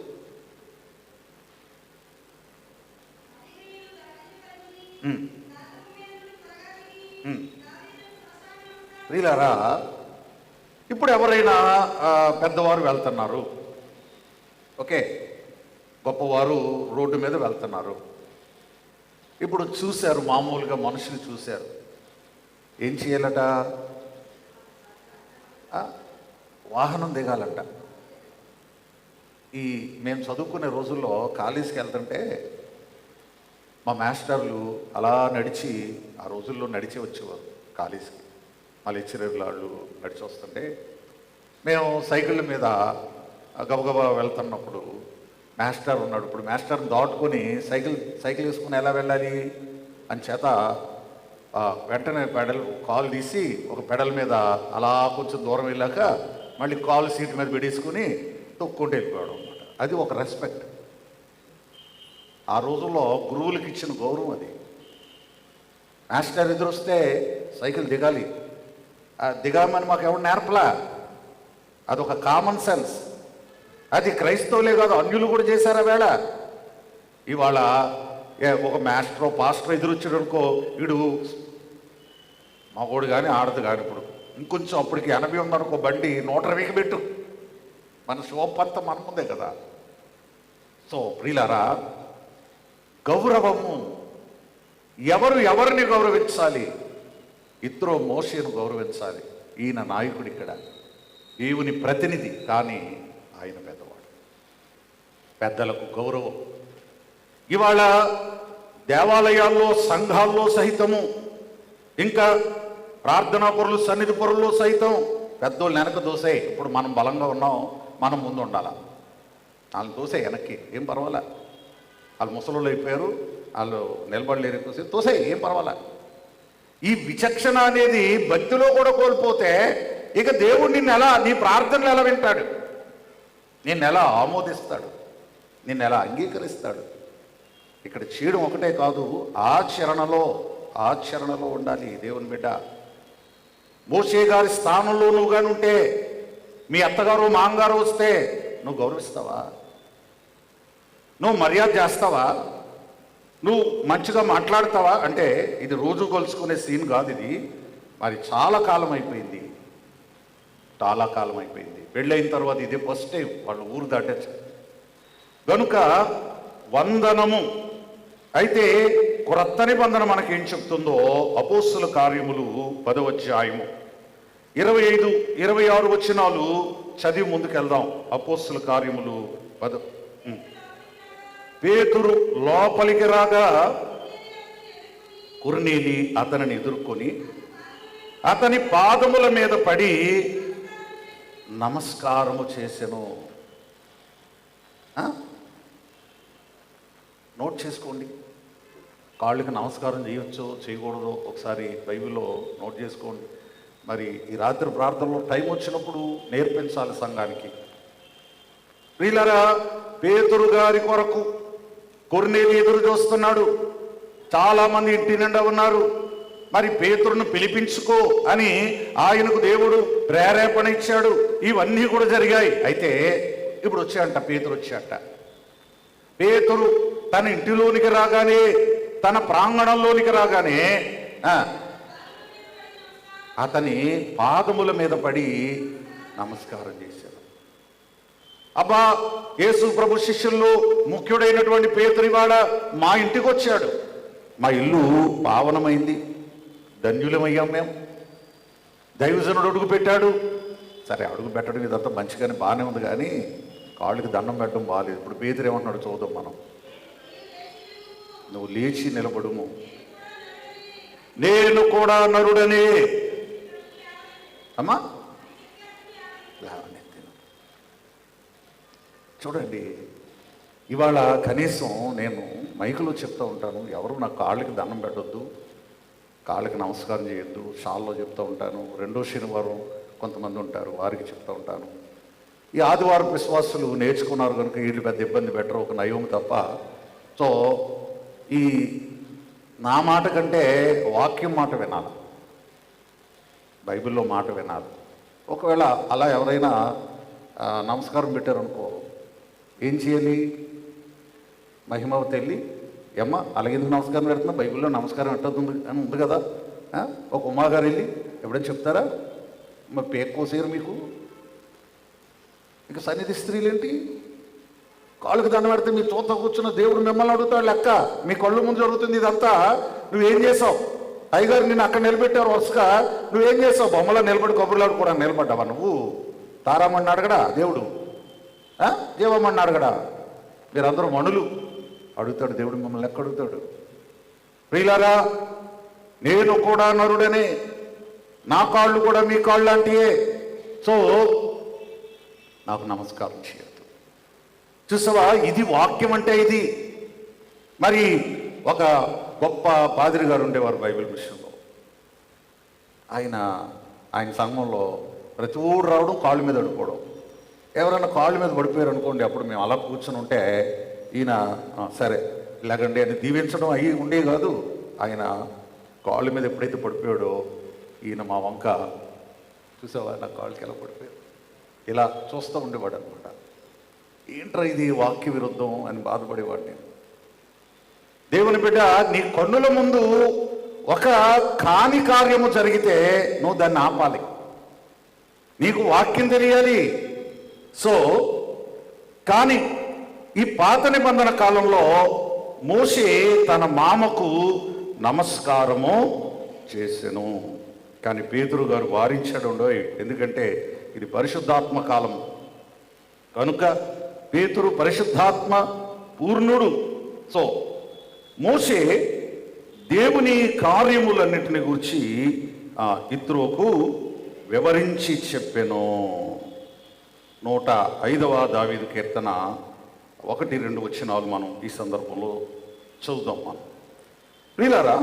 ప్రియులారా, ఇప్పుడు ఎవరైనా పెద్దవారు వెళ్తున్నారు, ఓకే, గొప్పవారు రోడ్డు మీద వెళ్తున్నారు. ఇప్పుడు చూశారు, మామూలుగా మనుషులు చూశారు, ఏం చేయాలట? వాహనం దిగాలంట. మేము చదువుకునే రోజుల్లో కాలేజీకి వెళ్తుంటే మా మాస్టర్లు అలా నడిచి, ఆ రోజుల్లో నడిచి వచ్చేవారు కాలేజీకి. మా లెక్చరర్లు వాళ్ళు నడిచి వస్తుంటే మేము సైకిళ్ళ మీద గబగబా వెళ్తున్నప్పుడు మాస్టర్ ఉన్నాడు. ఇప్పుడు మాస్టర్ని దాటుకొని సైకిల్ వేసుకుని ఎలా వెళ్ళాలి అని చేత వెంటనే కాలు తీసి ఒక పెడల్ మీద అలా కొంచెం దూరం వెళ్ళాక మళ్ళీ కాలు సీట్ మీద పెట్టేసుకుని తొక్కుంటూ వెళ్ళిపోయాడు అనమాట. అది ఒక రెస్పెక్ట్. ఆ రోజుల్లో గురువులకు ఇచ్చిన గౌరవం అది. మాస్టర్ ఎదురొస్తే సైకిల్ దిగాలి, దిగామని మాకు ఎవరు నేర్పలా. అదొక కామన్ సెన్స్. అది క్రైస్తవులే కాదు, అన్యులు కూడా చేశారు ఆ వేళ. ఇవాళ ఒక మాస్టరో పాస్టర్ ఎదురొచ్చాడు అనుకో, వీడు మగోడు కానీ ఆడదు కానీ, ఇప్పుడు ఇంకొంచెం అప్పటికి 80 ఉందనుకో, బండి 120కి పెట్టు. మన శోపంతా మన ముందే కదా. సో ప్రియులారా, గౌరవము, ఎవరిని గౌరవించాలి? ఇత్రో మోషేను గౌరవించాలి. ఈయన నాయకుడు, ఇక్కడ దేవుని ప్రతినిధి, కానీ ఆయన పెద్దవాడు. పెద్దలకు గౌరవం. ఇవాళ దేవాలయాల్లో, సంఘాల్లో సహితము, ఇంకా ప్రార్థనా పరులు, సన్నిధి పరుల్లో సైతం పెద్దోళ్ళు వెనక దోసే. ఇప్పుడు మనం బలంగా ఉన్నాం, మనం ముందు ఉండాలా. వాళ్ళని దోసే వెనక్కి, ఏం పర్వాలా. వాళ్ళు ముసలోళ్ళు అయిపోయారు, వాళ్ళు నిలబడలేరు, తోసే, ఏం పర్వాలా. ఈ విచక్షణ అనేది భక్తిలో కూడా కోల్పోతే ఇక దేవుడు నీ ప్రార్థనలు ఎలా వింటాడు? నిన్ను ఎలా ఆమోదిస్తాడు? నిన్ను ఎలా అంగీకరిస్తాడు? ఇక్కడ చేయడం ఒకటే కాదు, ఆచరణలో ఉండాలి దేవుని బిడ్డ. మోషే గారి స్థానంలో నువ్వు కానీ ఉంటే, మీ అత్తగారు మామగారు వస్తే నువ్వు గౌరవిస్తావా? నువ్వు మర్యాద చేస్తావా? నువ్వు మంచిగా మాట్లాడతావా? అంటే ఇది రోజు కొలుసుకునే సీన్ కాదు ఇది. మరి చాలా కాలం అయిపోయింది. పెళ్ళైన తర్వాత ఇదే ఫస్ట్ టైం వాళ్ళు ఊరు దాటచ్చు గనుక వందనము. అయితే క్రొత్త నిబంధన మనకేం చెప్తుందో అపోస్తుల కార్యములు 10వ అధ్యాయము 25, 26 వచనాలు చదివి ముందుకెళ్దాం. అపోస్తుల కార్యములు 10. పేతురు లోపలికి రాగా కొర్నేలి అతనిని ఎదుర్కొని అతని పాదముల మీద పడి నమస్కారము చేసెను. నోట్ చేసుకోండి. కాళ్ళకి నమస్కారం చేయొచ్చో చేయకూడదో ఒకసారి బైబిల్లో నోట్ చేసుకోండి. మరి ఈ రాత్రి ప్రార్థనలో టైం వచ్చినప్పుడు నేర్పించాలి సంఘానికి. ప్రియులారా, పేతురు గారి కొరకు కొర్నేలి ఎదురు చూస్తున్నాడు. చాలామంది ఇంటి నిండా ఉన్నారు. మరి పేతురును పిలిపించుకో అని ఆయనకు దేవుడు ప్రేరేపణ ఇచ్చాడు. ఇవన్నీ కూడా జరిగాయి. అయితే ఇప్పుడు వచ్చాయంట, పేతురు వచ్చాట. పేతురు తన ఇంటిలోనికి రాగానే, తన ప్రాంగణంలోనికి రాగానే అతని పాదముల మీద పడి నమస్కారం చేశాడు. అబ్బా, యేసు ప్రభు శిష్యుల్లో ముఖ్యుడైనటువంటి పేతురు ఇవాళ మా ఇంటికి వచ్చాడు. మా ఇల్లు పావనమైంది, ధన్యులమయ్యాం మేము. దైవజనుడు అడుగు పెట్టాడు. సరే, అడుగు పెట్టడం ఇదంతా మంచిగానే బాగానే ఉంది, కానీ కాళ్ళకి దండం పెట్టడం బాగాలేదు. ఇప్పుడు పేతురు ఏమంటున్నాడు చూద్దాం మనం. నువ్వు లేచి నిలబడుము, నేను కూడా నరుడనే. అమ్మా చూడండి, ఇవాళ కనీసం నేను మైకులో చెప్తూ ఉంటాను, ఎవరు నా కాళ్ళకి దండం పెట్టొద్దు, కాళ్ళకి నమస్కారం చేయొద్దు. షాల్లో చెప్తూ ఉంటాను. రెండో శనివారం కొంతమంది ఉంటారు, వారికి చెప్తూ ఉంటాను. ఈ ఆదివారం విశ్వాసులు నేర్చుకున్నారు కనుక వీళ్ళు పెద్ద ఇబ్బంది పెట్టరు, ఒక నయం తప్ప. సో ఈ నా మాట కంటే వాక్యం మాట వినాలి, బైబిల్లో మాట వినాలి. ఒకవేళ అలా ఎవరైనా నమస్కారం పెట్టారనుకో, ఏం చేయాలి? మహిమవతి వెళ్ళి, ఏమ్మా అలాగెందుకు నమస్కారం పెడుతున్నా, బైబిల్లో నమస్కారం పెట్టద్దు అని ఉంది కదా. ఒక ఉమాగారు వెళ్ళి ఎప్పుడైనా చెప్తారా? మరి పేక్కోసేరు మీకు. ఇక సన్నిధి స్త్రీలేంటి, కాళ్ళకి దండం పెడితే మీ చూత కూర్చున్న దేవుడు మిమ్మల్ని అడుగుతాడు లెక్క. మీ కళ్ళు ముందు జరుగుతుంది ఇదంతా. నువ్వేం చేసావు? అయ్యగారు నిన్ను అక్కడ నిలబెట్టారు వరుసగా, నువ్వేం చేసావు? బొమ్మలో నిలబడి కబుర్లాడుకోవడానికి నిలబడ్డావా నువ్వు? తారామణ్ణి అడగడా దేవుడు? జీవమణ్ణి అడగడా? మీరందరూ మణులు. అడుగుతాడు దేవుడు మిమ్మల్ని లెక్క అడుగుతాడు. ప్రియులారా, నేను కూడా నరుడనే, నా కాళ్ళు కూడా మీ కాళ్ళు లాంటియే. సో నాకు నమస్కారం చేయొద్దు. చూసావా, ఇది వాక్యం అంటే ఇది. మరి ఒక గొప్ప పాదిరి గారు ఉండేవారు బైబిల్ విషయంలో. ఆయన సంఘంలో ప్రతి ఊరు రావడం, కాళ్ళ మీద అడుకోవడం. ఎవరైనా కాళ్ళ మీద పడిపోయారు అనుకోండి, అప్పుడు మేము అలా కూర్చొని ఉంటే ఈయన సరే ఇలాగండి అని దీవించడం అయ్యి ఉండే కాదు. ఆయన కాళ్ళ మీద ఎప్పుడైతే పడిపోయాడో ఈయన మా వంక చూసావా, నా కాళ్ళకి ఎలా పడిపోయాడు, ఇలా చూస్తూ ఉండేవాడు అనమాట. ఏంట్రా ఇది వాక్య విరుద్ధం అని బాధపడేవాడు నేను. దేవుని బిడ్డ, నీ కన్నుల ముందు ఒక కాని కార్యము జరిగితే నువ్వు దాన్ని ఆపాలి. నీకు వాక్యం తెలియాలి. సో కానీ ఈ పాత నిబంధన కాలంలో మోషే తన మామకు నమస్కారము చేసెను. కానీ పేతురు గారు వారించాడు. ఎందుకంటే ఇది పరిశుద్ధాత్మ కాలం కనుక పేతురు పరిశుద్ధాత్మ పూర్ణుడు. సో మోషే దేవుని కార్యములన్నిటిని గురించి ఇత్రోకు వివరించి చెప్పెను. 105వ దావీదు కీర్తన 1-2 వచనాలు మనం ఈ సందర్భంలో చదువుదాం. మనం ప్రియులారా,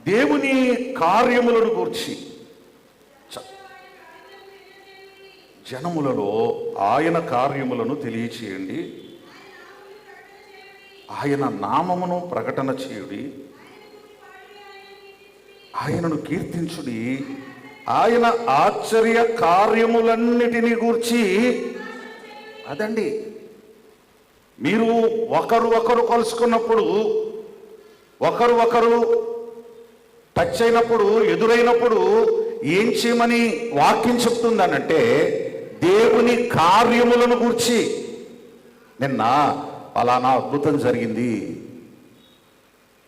దేవుని కార్యములను గూర్చి జనములలో ఆయన కార్యములను తెలియచేయండి, ఆయన నామమును ప్రకటన చేయుడి, ఆయనను కీర్తించుడి, ఆయన ఆశ్చర్య కార్యములన్నిటినీ గూర్చి. అదండి, మీరు ఒకరు కలుసుకున్నప్పుడు, ఒకరు టచ్ అయినప్పుడు, ఎదురైనప్పుడు ఏం చేయమని వాక్యం చెప్తుందనంటే దేవుని కార్యములను గూర్చి. నిన్న పలానా అద్భుతం జరిగింది,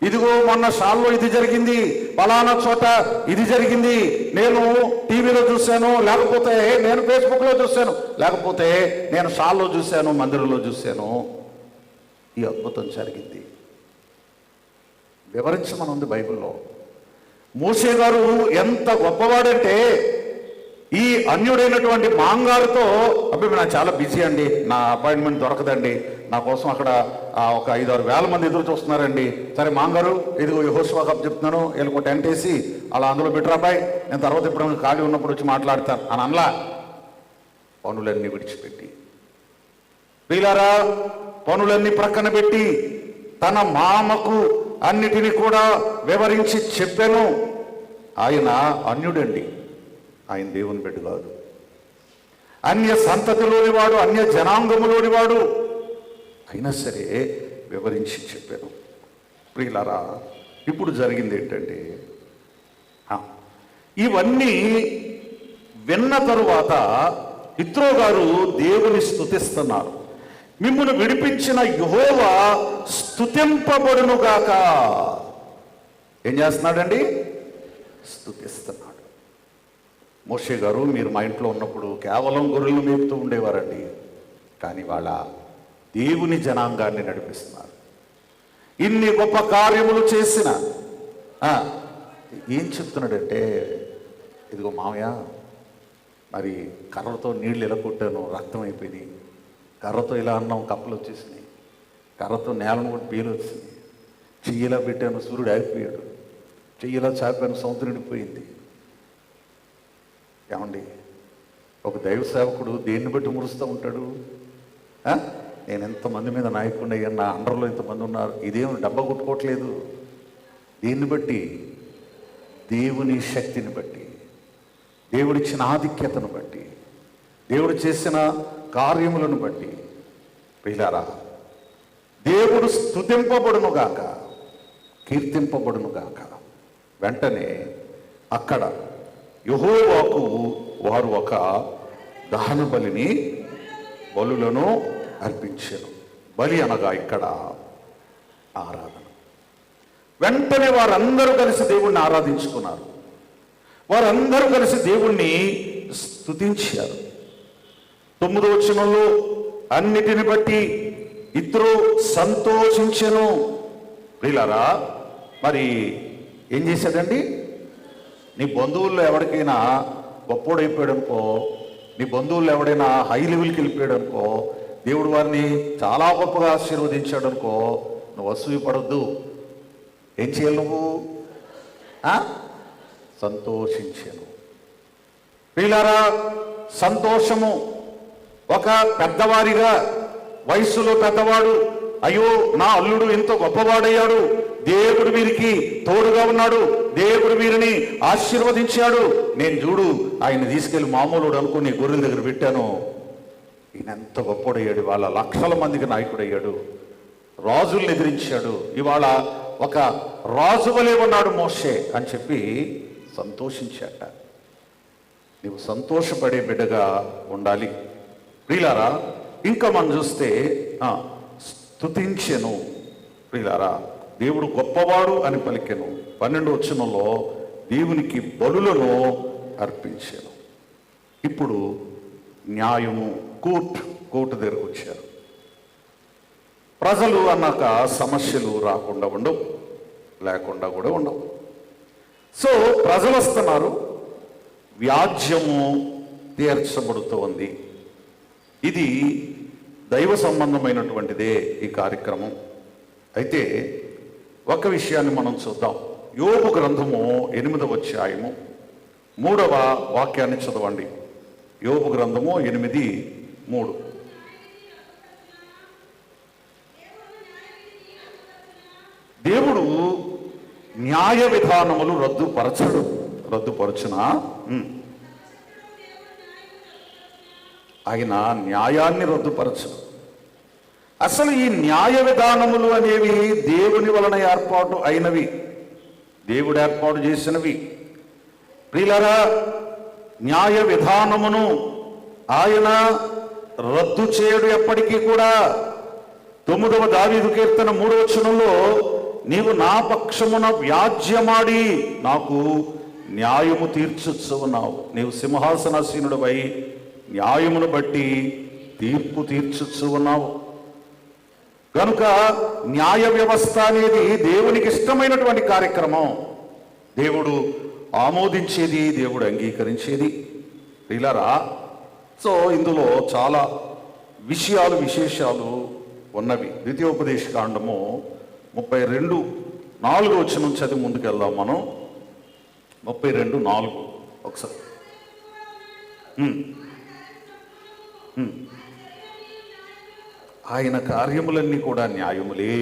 ఇదిగో మొన్న షాల్లో ఇది జరిగింది, పలానా చోట ఇది జరిగింది, నేను టీవీలో చూశాను, లేకపోతే నేను ఫేస్బుక్లో చూశాను, లేకపోతే నేను షాల్లో చూశాను, మందిరంలో చూశాను, ఈ అద్భుతం జరిగింది వివరించమనుంది బైబిల్లో. మోషే గారు ఎంత గొప్పవాడంటే ఈ అన్యుడైనటువంటి మాంగారుతో, అబ్బాయి నాకు చాలా బిజీ అండి, నా అపాయింట్మెంట్ దొరకదండి, నా కోసం అక్కడ ఒక 5-6 వేల మంది ఎదురు చూస్తున్నారండి. సరే మాంగారు, ఇదిగో యెహోషువకు అప్పచెప్తున్నాను, వీళ్ళకు టెంట్ వేసి అలా అందులో పెట్టరాబాయ్, నేను తర్వాత ఎప్పుడైనా ఖాళీ ఉన్నప్పుడు వచ్చి మాట్లాడతాను అని అనలా. పనులన్నీ విడిచిపెట్టి, ప్రియులారా, పనులన్నీ ప్రక్కన పెట్టి తన మామకు అన్నిటినీ కూడా వివరించి చెప్పాను. ఆయన అన్యుడండి, ఆయన దేవుని బిడ్డ కాదు, అన్య సంతతిలోని వాడు, అన్య జనాంగములోని వాడు. అయినా సరే వివరించి చెప్పాను. ప్రియులారా, ఇప్పుడు జరిగింది ఏంటంటే, ఇవన్నీ విన్న తరువాత యిత్రో గారు దేవుని స్తుతిస్తున్నారు. మిమ్మును విడిపించిన యెహోవా స్తుతింపబడునుగాక. ఏం చేస్తున్నాడండి? స్తుతిస్తున్నాడు. మోషే గారు, మీరు మా ఇంట్లో ఉన్నప్పుడు కేవలం గొర్రెలు మేపుతూ ఉండేవారండి, కానీ వాళ్ళ దేవుని జనాంగాన్ని నడిపిస్తున్నారు. ఇన్ని గొప్ప కార్యములు చేసిన ఏం చెప్తున్నాడంటే, ఇదిగో మామయ్య, మరి కర్రతో నీళ్ళు ఇలా కొట్టాను, రక్తం అయిపోయింది. కర్రతో ఇలా అన్నం, కప్పలు వచ్చేసినాయి. కర్రతో నేలను కూడా బీలు వచ్చింది. చెయ్యిలా పెట్టాను, సూర్యుడు ఆగిపోయాడు. చెయ్యిలా చాపాను, సముద్రం నిండిపోయింది. ఏమండి, ఒక దైవ సేవకుడు దేన్ని బట్టి మురుస్తూ ఉంటాడు? నేను ఎంతమంది మీద నాయకుడిని అయ్యాను, నా అండర్లో ఇంతమంది ఉన్నారు, ఇదేం డబ్బా కొట్టుకోవట్లేదు. దీన్ని బట్టి, దేవుని శక్తిని బట్టి, దేవుడిచ్చిన ఆధిక్యతను బట్టి, దేవుడు చేసిన కార్యములను బట్టి, ప్రియులారా, దేవుడు స్తుతింపబడునుగాక, కీర్తింపబడునుగాక. వెంటనే అక్కడ యెహోవాకు వారు ఒక దహన బలులను అర్పించారు. బలి అనగా ఇక్కడ ఆరాధన. వెంటనే వారందరూ కలిసి దేవుణ్ణి ఆరాధించుకున్నారు. వారందరూ కలిసి దేవుణ్ణి స్తుతించారు. 9వ వచనంలో, అన్నిటిని బట్టి ఇద్దరు సంతోషించెను. ప్రియులారా, మరి ఏం చేశాడండి? నీ బంధువుల్లో ఎవరికైనా గొప్పోడైపోయాడు అనుకో, నీ బంధువుల్లో ఎవడైనా హై లెవెల్కి వెళ్ళిపోయాడు అనుకో, దేవుడు వారిని చాలా గొప్పగా ఆశీర్వదించాడు అనుకో, నువ్వు అసూయపడొద్దు. ఏం చేయాలి నువ్వు? సంతోషించాను. ప్రియులారా, సంతోషము ఒక పెద్దవారిగా, వయస్సులో పెద్దవాడు, అయ్యో నా అల్లుడు ఎంతో గొప్పవాడయ్యాడు, దేవుడు వీరికి తోడుగా ఉన్నాడు, దేవుడు వీరిని ఆశీర్వదించాడు, నేను చూడు ఆయన తీసుకెళ్లి మామూలుడు అనుకుని గొర్రెల దగ్గర పెట్టాను, ఈయన ఎంత గొప్పడయ్యాడు, వాళ్ళ లక్షల మందికి నాయకుడయ్యాడు, రాజుల్ని ఎదిరించాడు, ఇవాళ ఒక రాజు వలె ఉన్నాడు మోషే అని చెప్పి సంతోషించాట. నీవు సంతోషపడే బిడ్డగా ఉండాలి. ప్రియులారా, ఇంకా మనం చూస్తే స్తుతించెను. ప్రియులారా, దేవుడు గొప్పవాడు అని పలికెను. 12వ వచనంలో దేవునికి బలులను అర్పించాను. ఇప్పుడు న్యాయము, కోర్టు దగ్గరకు వచ్చారు. ప్రజలు అన్నాక సమస్యలు రాకుండా ఉండవు, లేకుండా కూడా ఉండవు. సో ప్రజలు వస్తున్నారు, వ్యాజ్యము తీర్చబడుతోంది. ఇది దైవ సంబంధమైనటువంటిదే ఈ కార్యక్రమం. అయితే ఒక విషయాన్ని మనం చూద్దాం. యోబు గ్రంథము 8వ అధ్యాయము 3వ వాక్యాన్ని చదవండి. యోబు గ్రంథము 8:3. దేవుడు న్యాయ విధానములు రద్దుపరచునా? ఆయన న్యాయాన్ని రద్దుపరచడు. అసలు ఈ న్యాయ విధానములు అనేవి దేవుని వలన ఏర్పాటు అయినవి, దేవుడు ఏర్పాటు చేసినవి. ప్రియులారా, న్యాయ విధానమును ఆయన రద్దు చేయడు ఎప్పటికీ కూడా. 9వ దావీదు కీర్తన 3వ వచనంలో, నీవు నా పక్షమున వ్యాజ్యమాడి నాకు న్యాయము తీర్చుచు ఉన్నావు. నీవు సింహాసనాసీనుడివై న్యాయమును బట్టి తీర్పు తీర్చుచు ఉన్నావు. కనుక న్యాయ వ్యవస్థ అనేది దేవునికి ఇష్టమైనటువంటి కార్యక్రమం, దేవుడు ఆమోదించేది, దేవుడు అంగీకరించేది. ప్రియులారా, సో ఇందులో చాలా విషయాలు, విశేషాలు ఉన్నవి. ద్వితీయోపదేశకాండము 32:4 చదివి ముందుకెళ్దాం మనం. 32:4 ఒకసారి. ఆయన కార్యములన్నీ కూడా న్యాయములే.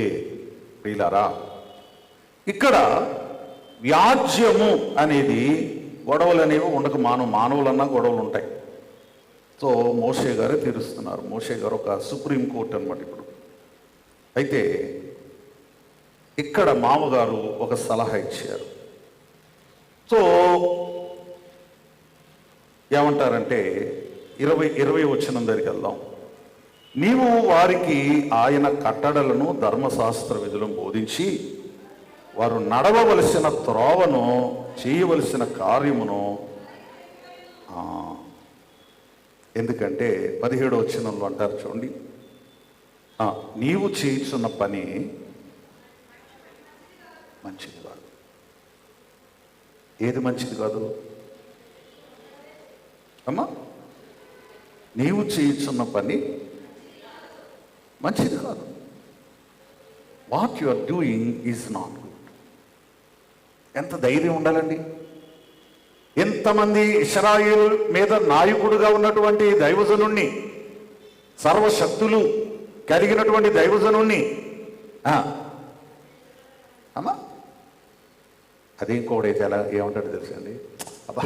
ప్రియులారా, ఇక్కడ వ్యాజ్యము అనేది, గొడవలు అనేవి ఉండక మానవులన్నా గొడవలు ఉంటాయి. సో మోషే గారే తీరుస్తున్నారు. మోషే గారు ఒక సుప్రీం కోర్ట్ అన్నమాట ఇప్పుడు. అయితే ఇక్కడ మామగారు ఒక సలహా ఇచ్చారు. సో ఏమంటారంటే 20 వచనం దగ్గరికి వెళ్దాం. నీవు వారికి ఆయన కట్టడలను ధర్మశాస్త్ర విధులను బోధించి వారు నడవవలసిన త్రోవను చేయవలసిన కార్యమును, ఎందుకంటే 17వ వచనంలో అంటారు చూడండి, నీవు చేయుచున్న పని మంచిది కాదు. ఏది మంచిది కాదు అమ్మా? నీవు చేయుచున్న పని మంచిది కాదు. What you are doing is not good. ఎంత ధైర్యం ఉండాలండి! ఎంతమంది ఇశ్రాయేలు మీద నాయకుడుగా ఉన్నటువంటి దైవజనుణ్ణి, సర్వశక్తులు కలిగినటువంటి దైవజనుణ్ణి అమ్మా, అదే ఇంకోడైతే ఎలా ఏమంటాడు తెలుసండి, అబ్బా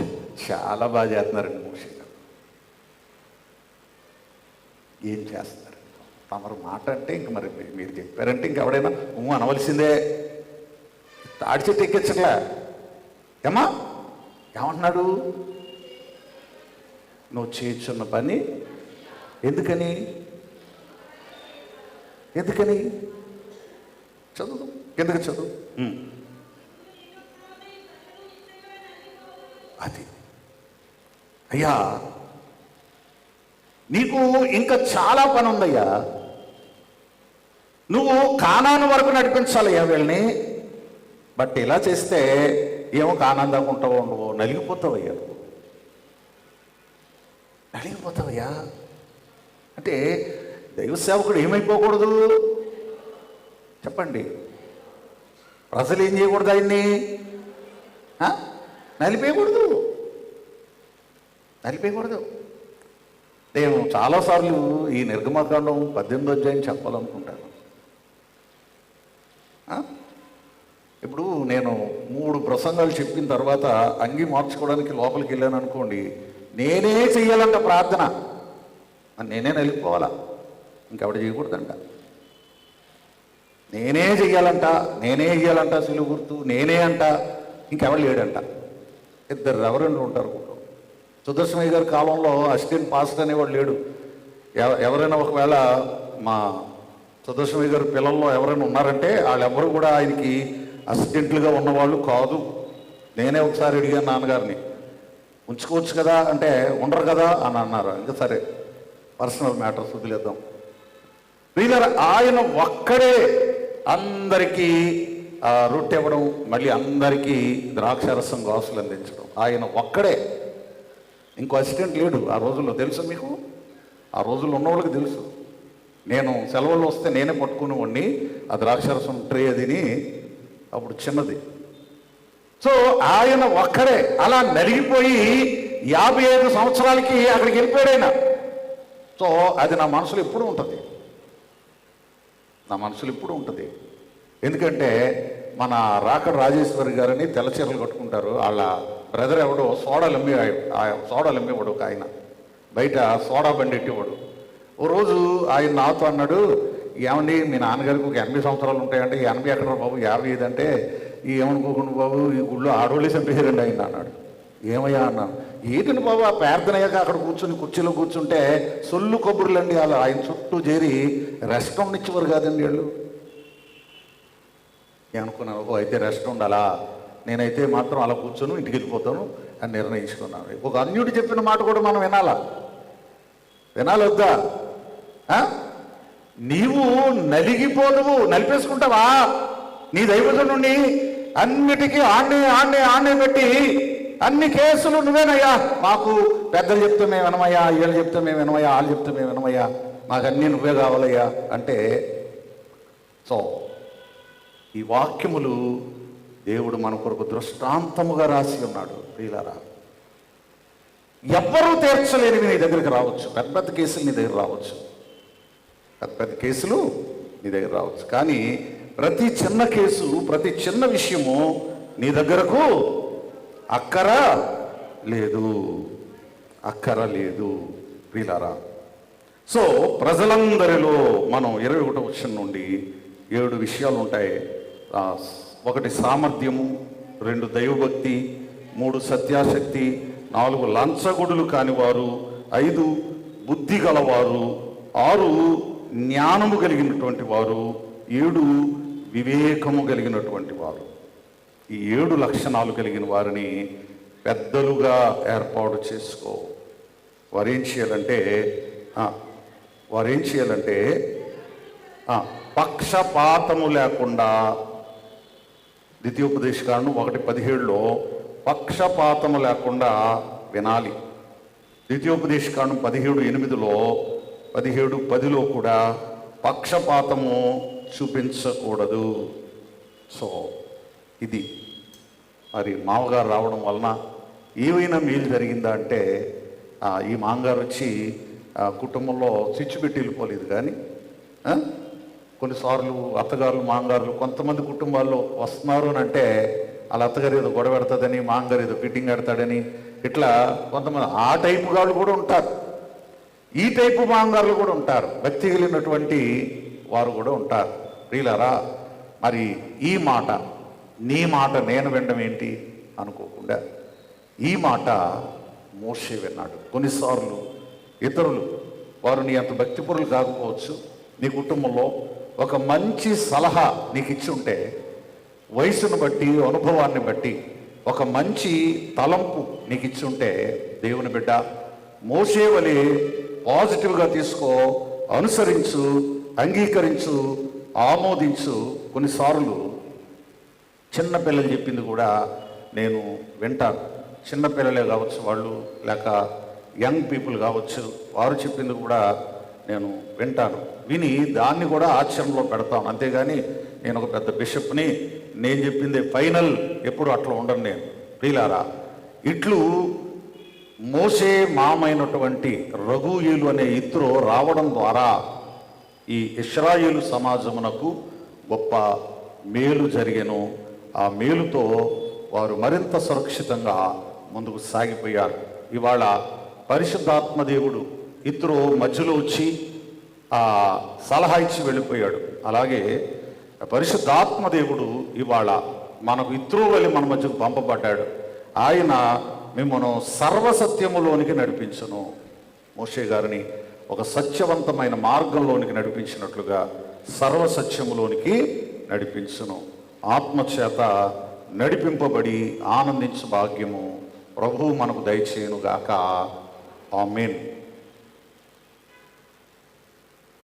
చాలా బాగా చేస్తున్నారండి మోషే గారు. ఏం చేస్తున్నారు తమరు మాట అంటే ఇంక మరి మీరు చెప్పారంటే ఇంకెవడైనా అనవలసిందే. తాడి చెట్టు ఎక్కించట్లే ఏమా, ఏమంటున్నాడు? నువ్వు చేస్తున్న పని ఎందుకని చదువు, ఎందుకు చదువు. అది అయ్యా, నీకు ఇంకా చాలా పని ఉందయ్యా. నువ్వు కానాను వరకు నడిపించాలయ్యా వీళ్ళని. బట్ ఇలా చేస్తే ఏమో కానందంగా ఉంటావో ఉండవో, నలిగిపోతావయ్యా, నువ్వు నలిగిపోతావయ్యా. అంటే దైవ సేవకుడు ఏమైపోకూడదు చెప్పండి? ప్రజలు ఏం చేయకూడదు, ఆయన్ని నలిపేయకూడదు. నేను చాలాసార్లు ఈ నిర్గమకాండం 18వ అధ్యాయం చెప్పాలనుకుంటాను. ఇప్పుడు నేను 3 ప్రసంగాలు చెప్పిన తర్వాత అంగి మార్చుకోవడానికి లోపలికి వెళ్ళాను అనుకోండి, నేనే చెయ్యాలంట ప్రార్థన, నేనే నలిగిపోవాలా, ఇంకెవడ చేయకూడదంట. నేనే చెయ్యాలంట, నేనే ఇయ్యాలంట సిలువ గుర్తు, నేనే అంట, ఇంకెవడు లేడంట. 2 రెవరెండ్లు ఉంటారు. సుదర్శనయ్య గారి కాలంలో అసిస్టెంట్ పాస్టర్ అనేవాడు లేడు. ఎవరైనా ఒకవేళ మా సుదర్శనయ్య గారి పిల్లల్లో ఎవరైనా ఉన్నారంటే వాళ్ళెవరు కూడా ఆయనకి అసిస్టెంట్లుగా ఉన్నవాళ్ళు కాదు. నేనే ఒకసారి అడిగాను నాన్నగారిని, ఉంచుకోవచ్చు కదా అంటే ఉండరు కదా అని అన్నారు. ఇంకా సరే, పర్సనల్ మ్యాటర్స్ వదిలేద్దాం. వీళ్ళ ఆయన ఒక్కడే అందరికీ రొట్టె ఇవ్వడం, మళ్ళీ అందరికీ ద్రాక్షారసం గాసులు అందించడం, ఆయన ఒక్కడే. ఇంకో అసిస్టెంట్ లేడు ఆ రోజుల్లో. తెలుసు మీకు? ఆ రోజుల్లో ఉన్న వాళ్ళకి తెలుసు. నేను సెలవుల్లో వస్తే నేనే పట్టుకుని వాడిని ఆ ద్రాక్షారసం ట్రే అదిని, అప్పుడు చిన్నది. సో ఆయన ఒక్కడే అలా నలిగిపోయి 55 సంవత్సరాలకి అక్కడికి వెళ్ళిపోయాడు ఆయన. సో అది నా మనసులో ఎప్పుడు ఉంటుంది. ఎందుకంటే మన రాకడ రాజేశ్వరి గారిని తెల్ల చీరలు కట్టుకుంటారు. వాళ్ళ బ్రదర్ ఎవడో సోడాలు అమ్మేవాడు ఒక ఆయన, బయట సోడా బండి ఎట్టేవాడు. ఓ రోజు ఆయన నాతో అన్నాడు, ఏమండి మీ నాన్నగారికి ఒక 80 సంవత్సరాలు ఉంటాయంటే, 80 ఎక్కడ బాబు 55 అంటే, ఏమనుకోకుండా బాబు ఈ గుళ్ళో ఆడోళ్ళే చంపేశారండి ఆయన అన్నాడు. ఏమయ్యా అన్నాను. ఏంటండి బాబు, ఆ ప్రార్థన అయ్యాక అక్కడ కూర్చొని కుర్చీలో కూర్చుంటే సొల్లు కబుర్లండి అలా ఆయన చుట్టూ చేరి రెస్టారెంట్ ఇచ్చేవారు కాదండి వాళ్ళు. ఏమనుకున్నాను, ఓ అయితే రెస్టారెంట్ ఉండాలా, నేనైతే మాత్రం అలా కూర్చొని ఇంటికి వెళ్ళిపోతాను అని నిర్ణయించుకున్నాను. ఒక అన్యుడు చెప్పిన మాట కూడా మనం వినాలొద్దా? నీవు నలిగిపోదువు, నలిపేసుకుంటావా నీ దైవజనుడిని? అన్నిటికీ ఆణ్ణే పెట్టి అన్ని కేసులు నువ్వేనయ్యా, మాకు పెద్దలు చెప్తే మేము వినమయ్యా, వీళ్ళు చెప్తే మేము వినమయ్యా, వాళ్ళు చెప్తే మేము వినమయ్యా నాకు అన్నీ నువ్వే కావాలయ్యా అంటే. సో ఈ వాక్యములు దేవుడు మన కొరకు దృష్టాంతముగా రాసి ఉన్నాడు. ప్రియులారా, ఎవ్వరూ తీర్చలేనివి నీ దగ్గరికి రావచ్చు. పెద్ద పెద్ద కేసులు నీ దగ్గర రావచ్చు. పెద్ద పెద్ద కేసులు నీ దగ్గర రావచ్చు. కానీ ప్రతి చిన్న కేసు, ప్రతి చిన్న విషయము నీ దగ్గరకు అక్కర లేదు. ప్రియులారా, సో ప్రజలందరిలో మనం 21వ వచనం నుండి 7 విషయాలు ఉంటాయి. 1 సామర్థ్యము, 2 దైవభక్తి, 3 సత్యాశక్తి, 4 లంచగొడులు కానివారు, 5 బుద్ధి గలవారు, 6 జ్ఞానము కలిగినటువంటి వారు, 7 వివేకము కలిగినటువంటి వారు. ఈ 7 లక్షణాలు కలిగిన వారిని పెద్దలుగా ఏర్పాటు చేసుకో. వారేం చేయాలంటే పక్షపాతము లేకుండా, ద్వితీయోపదేశకాండం 1:17లో పక్షపాతము లేకుండా వినాలి. ద్వితీయోపదేశకాండం 17:8లో 17:10లో కూడా పక్షపాతము చూపించకూడదు. సో ఇది మరి మామగారు రావడం వలన ఏమైనా మేలు జరిగిందా అంటే, ఈ మామగారు వచ్చి కుటుంబంలో స్విచ్ పెట్టి వెళ్ళిపోలేదు. కానీ కొన్నిసార్లు అత్తగారులు, మామగారులు కొంతమంది కుటుంబాల్లో వస్తున్నారు అని అంటే వాళ్ళ అత్తగారు ఏదో గొడవ పెడతాదని, మామగారు ఏదో ఫిట్టింగ్ పెడతాడని, ఇట్లా కొంతమంది ఆ టైపు గారు కూడా ఉంటారు. ఈ టైపు మామగారులు కూడా ఉంటారు. భక్తి కలిగినటువంటి వారు కూడా ఉంటారు. ప్రియులారా, మరి ఈ మాట, నీ మాట నేను వినడం ఏంటి అనుకోకుండా ఈ మాట మోషే విన్నాడు. కొన్నిసార్లు ఇతరులు, వారు నీ అంత భక్తిపరులు కాకపోవచ్చు, నీ కుటుంబంలో ఒక మంచి సలహా నీకు ఇచ్చి ఉంటే, వయసును బట్టి, అనుభవాన్ని బట్టి ఒక మంచి తలంపు నీకు ఇచ్చి ఉంటే, దేవుని బిడ్డ మోషే వలె పాజిటివ్గా తీసుకో, అనుసరించు, అంగీకరించు, ఆమోదించు. కొన్నిసార్లు చిన్నపిల్లలు చెప్పింది కూడా నేను వింటాను. చిన్నపిల్లలే కావచ్చు వాళ్ళు, లేక యంగ్ పీపుల్ కావచ్చు, వారు చెప్పింది కూడా నేను వింటాను. విని దాన్ని కూడా ఆచరణలో పెడతాను. అంతేగాని నేను ఒక పెద్ద బిషప్ని, నేను చెప్పింది ఫైనల్, ఎప్పుడు అట్లా ఉండను నేను. ప్రియులారా, ఇట్లు మోషే మామైనటువంటి రగూయేలు అనే ఇత్రో రావడం ద్వారా ఈ ఇశ్రాయేలు సమాజమునకు గొప్ప మేలు జరిగెను. ఆ మేలుతో వారు మరింత సురక్షితంగా ముందుకు సాగిపోయారు. ఇవాళ పరిశుద్ధాత్మ దేవుడు ఇత్రో మధ్యలో వచ్చి సలహా ఇచ్చి వెళ్ళిపోయాడు. అలాగే పరిశుద్ధాత్మ దేవుడు ఇవాళ మనకు ఇత్రో వలె మన మధ్యకు పంపబడ్డాడు. ఆయన మిమ్మల్ని సర్వసత్యములోనికి నడిపించును. మోషే గారిని ఒక సత్యవంతమైన మార్గంలోనికి నడిపించినట్లుగా సర్వసత్యములోనికి నడిపించును. ఆత్మచేత నడిపింపబడి ఆనందించు భాగ్యము ప్రభువు మనకు దయచేయునుగాక. ఆమేన్.